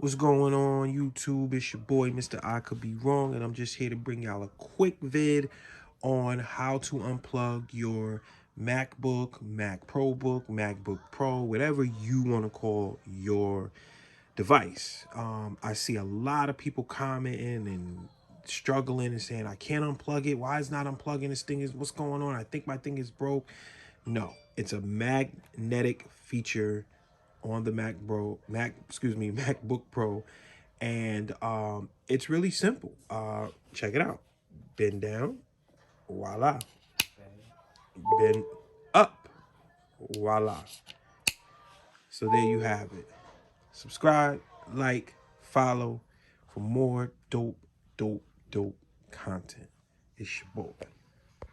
What's going on, YouTube? It's your boy, Mr. I Could Be Wrong, and I'm just here to bring y'all a quick vid on how to unplug your MacBook, Mac Pro book, MacBook Pro, whatever you want to call your device. I see a lot of people commenting and struggling and saying, I can't unplug it. Why is not unplugging? This thing is, what's going on? I think my thing is broke. No, it's a magnetic feature on the MacBook Pro, and it's really simple. Check it out. Bend down, voila. Bend up, voila. So there you have it. Subscribe, like, follow for more dope content. It's your boy.